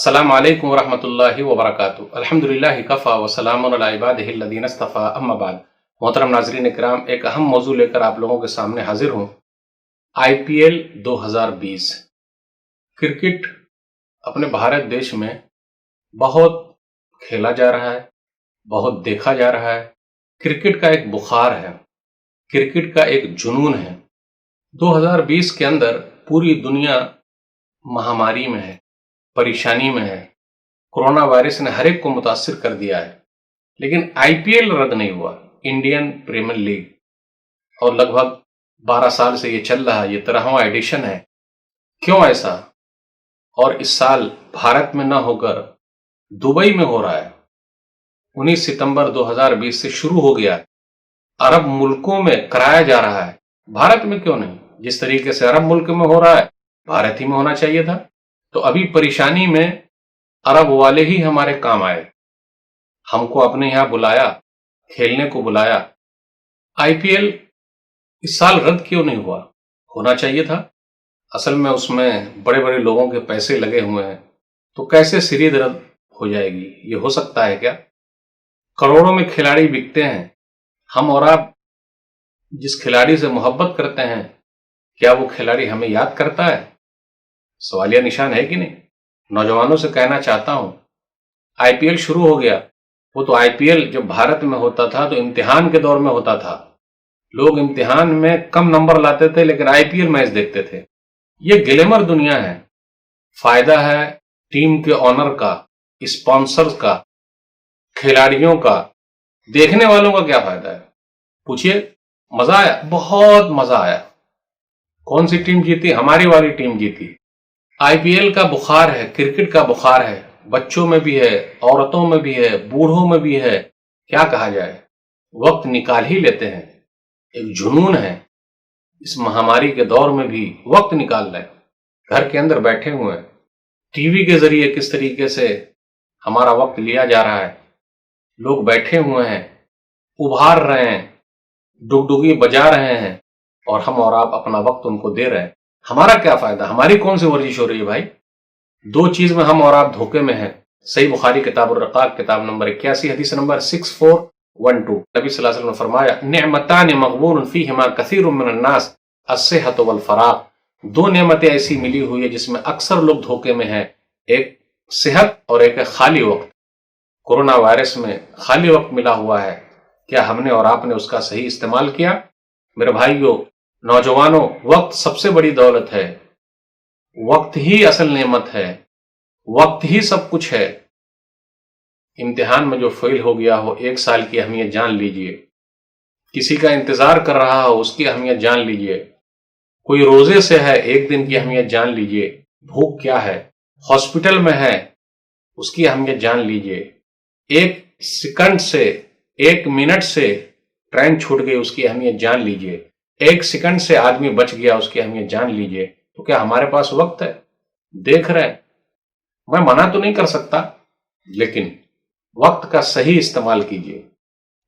السلام علیکم ورحمۃ اللہ وبرکاتہ۔ الحمدللہ کفا وسلام علی عبادہ الذین اصطفیٰ، اما بعد۔ محترم ناظرین کرام، ایک اہم موضوع لے کر آپ لوگوں کے سامنے حاضر ہوں۔ IPL 2020 کرکٹ اپنے بھارت دیش میں بہت کھیلا جا رہا ہے، بہت دیکھا جا رہا ہے۔ کرکٹ کا ایک بخار ہے، کرکٹ کا ایک جنون ہے۔ 2020 کے اندر پوری دنیا مہاماری میں ہے، پریشانی میں ہے۔ کورونا وائرس نے ہر ایک کو متاثر کر دیا ہے، لیکن IPL رد نہیں ہوا، انڈین پریمیئر لیگ، اور لگ بھگ 12 سال سے یہ چل رہا ہے، یہ 13واں ایڈیشن ہے۔ کیوں ایسا؟ اور اس سال بھارت میں نہ ہو کر دبئی میں ہو رہا ہے۔ 19 ستمبر 2020 سے شروع ہو گیا ہے، عرب ملکوں میں کرایا جا رہا ہے، بھارت میں کیوں نہیں؟ جس طریقے سے عرب ملک میں ہو رہا ہے، بھارت ہی میں ہونا چاہیے تھا۔ تو ابھی پریشانی میں عرب والے ہی ہمارے کام آئے، ہم کو اپنے یہاں بلایا، کھیلنے کو بلایا۔ IPL اس سال رد کیوں نہیں ہوا؟ ہونا چاہیے تھا۔ اصل میں اس میں بڑے بڑے لوگوں کے پیسے لگے ہوئے ہیں، تو کیسے سیریز رد ہو جائے گی؟ یہ ہو سکتا ہے کیا؟ کروڑوں میں کھلاڑی بکتے ہیں، ہم اور آپ جس کھلاڑی سے محبت کرتے ہیں، کیا وہ کھلاڑی ہمیں یاد کرتا ہے؟ سوالیہ نشان ہے کہ نہیں؟ نوجوانوں سے کہنا چاہتا ہوں، IPL شروع ہو گیا۔ وہ تو IPL جب بھارت میں ہوتا تھا تو امتحان کے دور میں ہوتا تھا، لوگ امتحان میں کم نمبر لاتے تھے لیکن IPL میچ دیکھتے تھے۔ یہ گلیمر دنیا ہے، فائدہ ہے ٹیم کے آنر کا، اسپانسر کا، کھلاڑیوں کا، دیکھنے والوں کا کیا فائدہ ہے؟ پوچھئے۔ مزہ آیا؟ بہت مزہ آیا۔ کون سی ٹیم جیتی؟ ہماری والی ٹیم جیتی۔ IPL کا بخار ہے، کرکٹ کا بخار ہے، بچوں میں بھی ہے، عورتوں میں بھی ہے، بوڑھوں میں بھی ہے۔ کیا کہا جائے، وقت نکال ہی لیتے ہیں، ایک جنون ہے۔ اس مہاماری کے دور میں بھی وقت نکال لیں، گھر کے اندر بیٹھے ہوئے ہیں، ٹی وی کے ذریعے کس طریقے سے ہمارا وقت لیا جا رہا ہے۔ لوگ بیٹھے ہوئے ہیں، ابھار رہے ہیں، ڈگڈگی بجا رہے ہیں، اور ہم اور آپ اپنا وقت ان کو دے رہے ہیں۔ ہمارا کیا فائدہ؟ ہماری کون سی ورزش ہو رہی ہے بھائی؟ دو چیز میں ہم اور آپ دھوکے میں ہیں۔ صحیح بخاری کتاب الرقاق کتاب نمبر 81 حدیث نمبر 6412، نبی صلی اللہ علیہ وسلم نے فرمایا، نعمتان مغبون فیہما کثیر من الناس الصحت والفراغ۔ دو نعمتیں ایسی ملی ہوئی ہے جس میں اکثر لوگ دھوکے میں ہیں، ایک صحت اور ایک ہے خالی وقت۔ کورونا وائرس میں خالی وقت ملا ہوا ہے، کیا ہم نے اور آپ نے اس کا صحیح استعمال کیا؟ میرے بھائیوں، نوجوانوں، وقت سب سے بڑی دولت ہے، وقت ہی اصل نعمت ہے، وقت ہی سب کچھ ہے۔ امتحان میں جو فیل ہو گیا ہو، 1 سال کی اہمیت جان لیجئے۔ کسی کا انتظار کر رہا ہو، اس کی اہمیت جان لیجئے۔ کوئی روزے سے ہے، 1 دن کی اہمیت جان لیجئے۔ بھوک کیا ہے؟ ہاسپٹل میں ہے، اس کی اہمیت جان لیجئے۔ 1 سیکنڈ سے، 1 منٹ سے ٹرین چھوٹ گئی، اس کی اہمیت جان لیجئے۔ 1 سیکنڈ سے آدمی بچ گیا، اس کی اہمیت جان لیجئے۔ تو کیا ہمارے پاس وقت ہے؟ دیکھ رہے ہیں، میں منع تو نہیں کر سکتا، لیکن وقت کا صحیح استعمال کیجئے،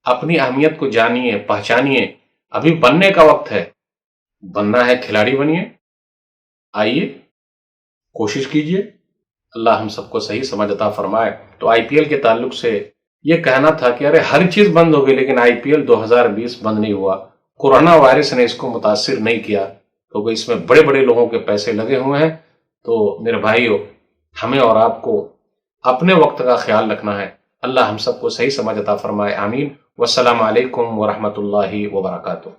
اپنی اہمیت کو جانیے، پہچانیے۔ ابھی بننے کا وقت ہے، بننا ہے کھلاڑی بنیے، آئیے، کوشش کیجئے۔ اللہ ہم سب کو صحیح سمجھ عطا فرمائے۔ تو IPL کے تعلق سے یہ کہنا تھا کہ ارے ہر چیز بند ہو گئی لیکن IPL 2020 بند نہیں ہوا۔ کورونا وائرس نے اس کو متاثر نہیں کیا، کیونکہ اس میں بڑے بڑے لوگوں کے پیسے لگے ہوئے ہیں۔ تو میرے بھائیوں، ہمیں اور آپ کو اپنے وقت کا خیال رکھنا ہے۔ اللہ ہم سب کو صحیح سمجھ عطا فرمائے، آمین۔ والسلام علیکم ورحمۃ اللہ وبرکاتہ۔